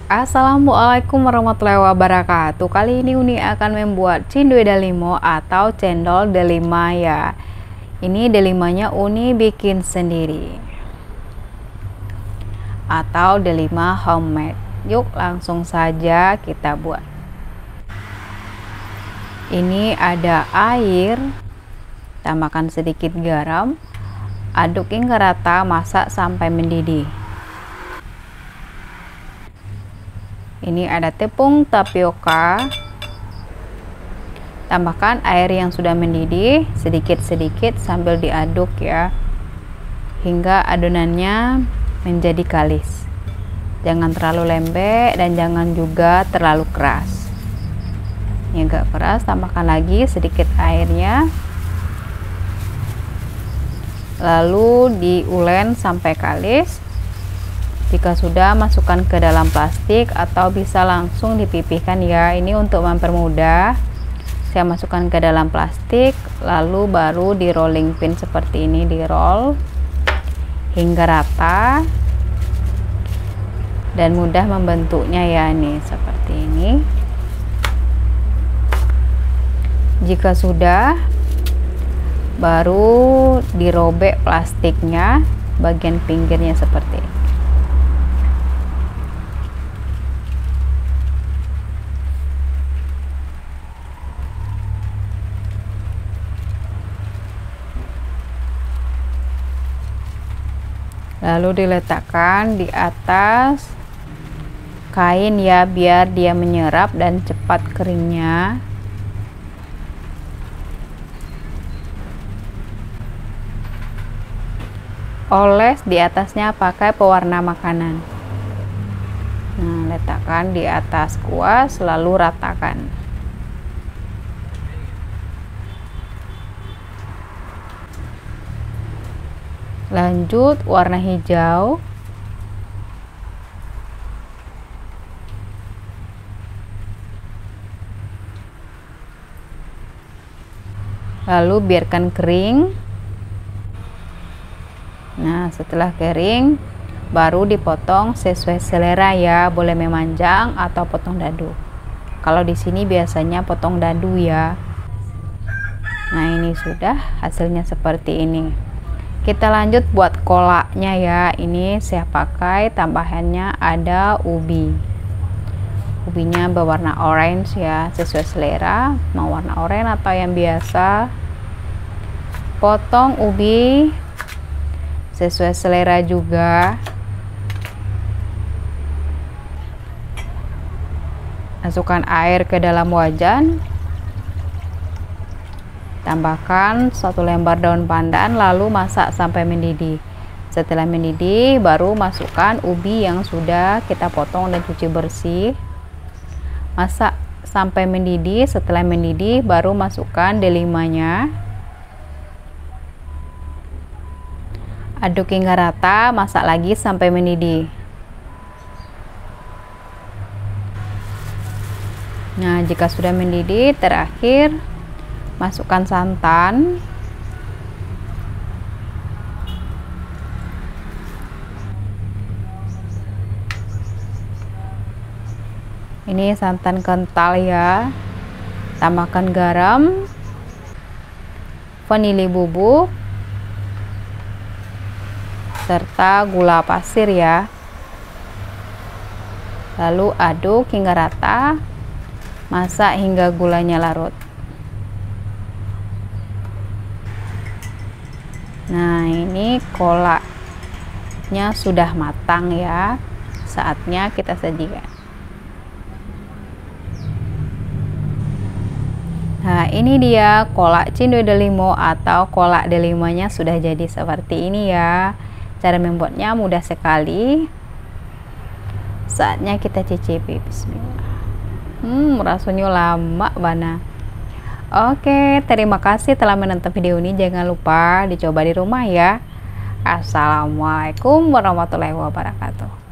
Assalamualaikum warahmatullahi wabarakatuh. Kali ini Uni akan membuat cindue delimo atau cendol delima ya. Ini delimanya Uni bikin sendiri atau delima homemade. Yuk langsung saja kita buat. Ini ada air, tambahkan sedikit garam, aduk hingga rata, masak sampai mendidih. Ini ada tepung tapioka, tambahkan air yang sudah mendidih sedikit-sedikit sambil diaduk ya, hingga adonannya menjadi kalis. Jangan terlalu lembek dan jangan juga terlalu keras. Ini agak keras, tambahkan lagi sedikit airnya, lalu diulen sampai kalis. Jika sudah, masukkan ke dalam plastik atau bisa langsung dipipihkan ya. Ini untuk mempermudah. Saya masukkan ke dalam plastik, lalu baru di rolling pin seperti ini, di roll hingga rata dan mudah membentuknya ya, nih seperti ini. Jika sudah, baru dirobek plastiknya bagian pinggirnya seperti ini. Lalu diletakkan di atas kain ya, biar dia menyerap dan cepat keringnya. Oles di atasnya pakai pewarna makanan. Nah, letakkan di atas kuas lalu ratakan. Lanjut warna hijau, lalu biarkan kering. Nah, setelah kering baru dipotong sesuai selera ya, boleh memanjang atau potong dadu. Kalau di sini biasanya potong dadu ya. Nah, ini sudah hasilnya seperti ini. Kita lanjut buat kolaknya ya. Ini saya pakai tambahannya ada ubi. Ubinya berwarna orange ya, sesuai selera, mau warna oranye atau yang biasa. Potong ubi sesuai selera juga. Masukkan air ke dalam wajan. Tambahkan 1 lembar daun pandan, lalu masak sampai mendidih. Setelah mendidih, baru masukkan ubi yang sudah kita potong dan cuci bersih. Masak sampai mendidih. Setelah mendidih, baru masukkan delimanya. Aduk hingga rata, masak lagi sampai mendidih. Nah, jika sudah mendidih, terakhir masukkan santan. Ini santan kental ya. Tambahkan garam, vanili bubuk, serta gula pasir ya. Lalu aduk hingga rata. Masak hingga gulanya larut. Nah, ini kolaknya sudah matang ya. Saatnya kita sajikan. Nah, ini dia kolak cindue delimo atau kolak delimanya sudah jadi seperti ini ya. Cara membuatnya mudah sekali. Saatnya kita cicipi. Bismillah. Rasanya lama bana. Oke, terima kasih telah menonton video ini. Jangan lupa dicoba di rumah ya. Assalamualaikum warahmatullahi wabarakatuh.